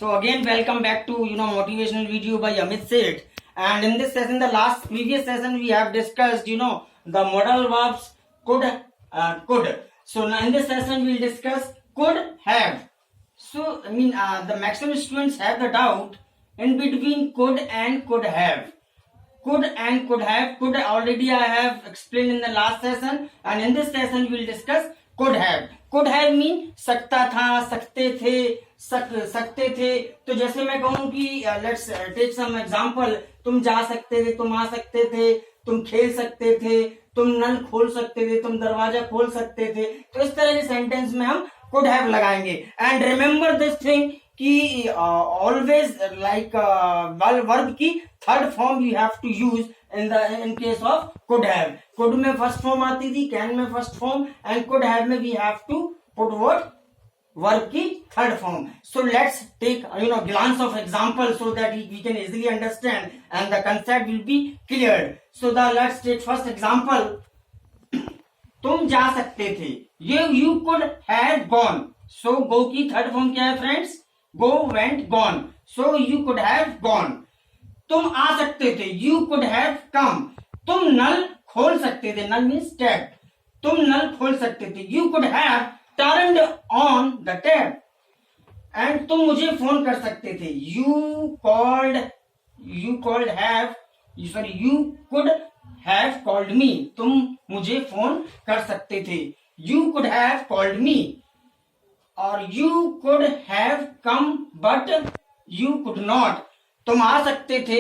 So again, welcome back to motivational video by Amit Seth. And in this session, the last previous session, we have discussed the modal verbs could. So now in this session, we'll discuss could have. So the maximum students have the doubt in between could and could have. Could and could have. Could already I have explained in the last session, and in this session we'll discuss could have. Could have mean सकता था, सकते थे, सकते थे. तो जैसे मैं कहूँ कि लेट्स टेक सम एग्जांपल, तुम जा सकते थे, तुम आ सकते थे, तुम खेल सकते थे, तुम नल खोल सकते थे, तुम दरवाजा खोल सकते थे. तो इस तरह के सेंटेंस में हम could have लगाएंगे. एंड रिमेम्बर दिस थिंग कि ऑलवेज लाइक वर्ब की third form you have to use in case of could have. Could में फर्स्ट फॉर्म आती थी, कैन में first form, and could have में we have to put what verb की third form. So let's take glance of example so that we can easily understand and the concept will be clear. So the let's take first example. तुम जा सकते थे, you could have gone. सो गो की third form क्या है friends? Go, went, gone. So you could have gone. तुम आ सकते थे, you could have come. तुम नल खोल सकते थे, नल means tap. तुम नल खोल सकते थे, you could have turned on the tap. And तुम मुझे फोन कर सकते थे, you could have called me. तुम मुझे फोन कर सकते थे, you could have called me. और you could have come but you could not. तुम आ सकते थे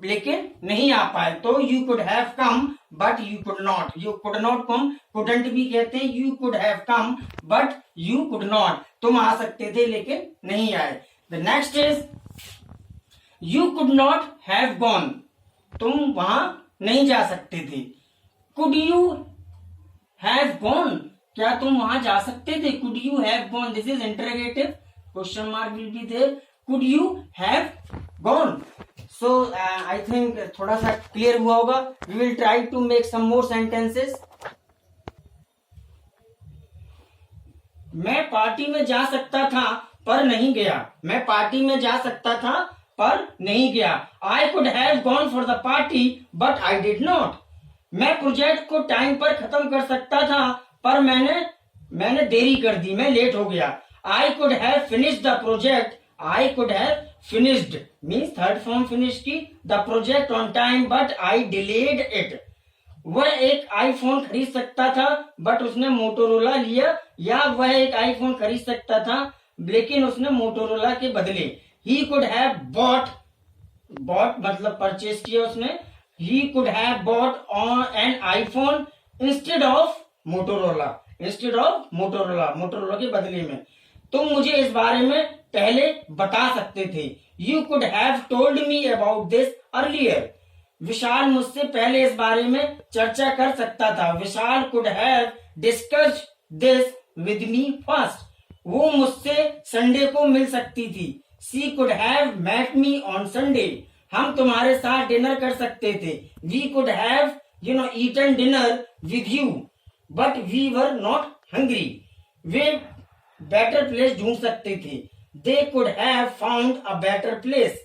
लेकिन नहीं आ पाए, तो you could have come but you could not. You could not come, couldn't भी कहते हैं. You could have come but you could not. तुम आ सकते थे लेकिन नहीं आए. The next is you could not have gone. तुम वहां नहीं जा सकते थे. Could you have gone? क्या तुम वहां जा सकते थे? Could you have gone. This is interrogative, question mark will be there. Could you have gone. So I think थोड़ा सा क्लियर हुआ होगा. We will try to make some more sentences. मैं पार्टी में जा सकता था पर नहीं गया. मैं पार्टी में जा सकता था पर नहीं गया. I could have gone for the party but I did not. मैं प्रोजेक्ट को टाइम पर खत्म कर सकता था पर मैंने देरी कर दी, मैं लेट हो गया. I could have finished the project. I could have finished means third form finish की the project on time but I delayed it. वह एक आईफोन खरीद सकता था बट उसने मोटोरोला लिया. या वह एक आईफोन खरीद सकता था लेकिन उसने मोटोरोला के बदले. ही कुड हैव बॉट मतलब परचेज किया उसने. He could have bought on an iPhone instead of Motorola के बदले में. तुम मुझे इस बारे में पहले बता सकते थे. You could have told me about this earlier. Vishal मुझसे पहले इस बारे में चर्चा कर सकता था. Vishal could have discussed this with me first. वो मुझसे संडे को मिल सकती थी. She could have met me on Sunday. हम तुम्हारे साथ डिनर कर सकते थे. We could have eaten dinner with you but we were not hungry. वे बेटर प्लेस ढूंढ सकते थे. They could have found a better place.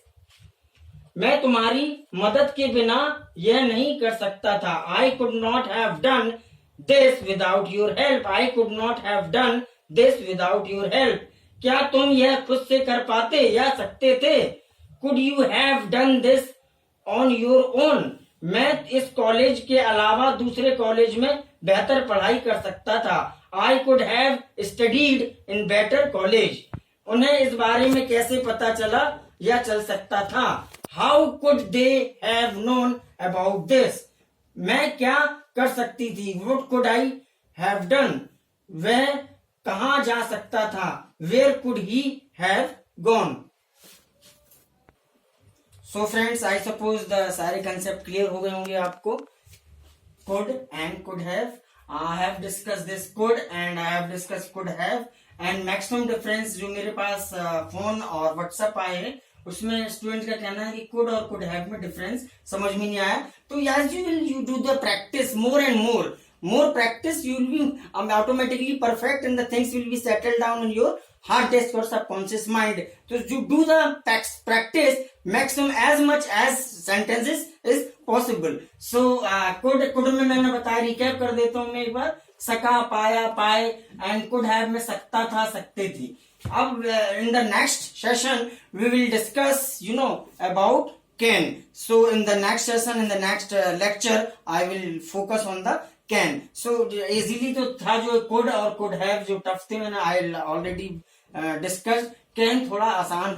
मैं तुम्हारी मदद के बिना यह नहीं कर सकता था. I could not have done this without your help. I could not have done this without your help. क्या तुम यह खुद से कर पाते या सकते थे? Could you have done this on your own. मैं इस कॉलेज के अलावा दूसरे कॉलेज में बेहतर पढ़ाई कर सकता था. आई could have studied in better college. उन्हें इस बारे में कैसे पता चला या चल सकता था? How could they have known about this. मैं क्या कर सकती थी? What could I have done. वह कहाँ जा सकता था? Where could he have gone. So friends, I suppose the सारे कंसेप्ट क्लियर हो गए होंगे आपको. could and could have. I have discussed this could and I have discussed could have. And maximum difference जो मेरे पास फोन और WhatsApp आए हैं उसमें स्टूडेंट का कहना है कि कुड और कुड हैव में डिफरेंस समझ में नहीं आया. तो यार you do the practice more and more practice, you will be automatically perfect and the things will be settled down in your hard disk or subconscious mind. So you do the practice maximum as much as sentences is possible. So could में मैंने बताया, recap कर देता हूं मैं एक बार. सका, पाया, पाए, and could have में सकता था, सकते थी. अब in the next session we will discuss about can. So in the next session, in the next lecture, I will focus on the can. So easily तो था जो could और could have जो tough थे, मैंने I already discussed. can थोड़ा आसान है.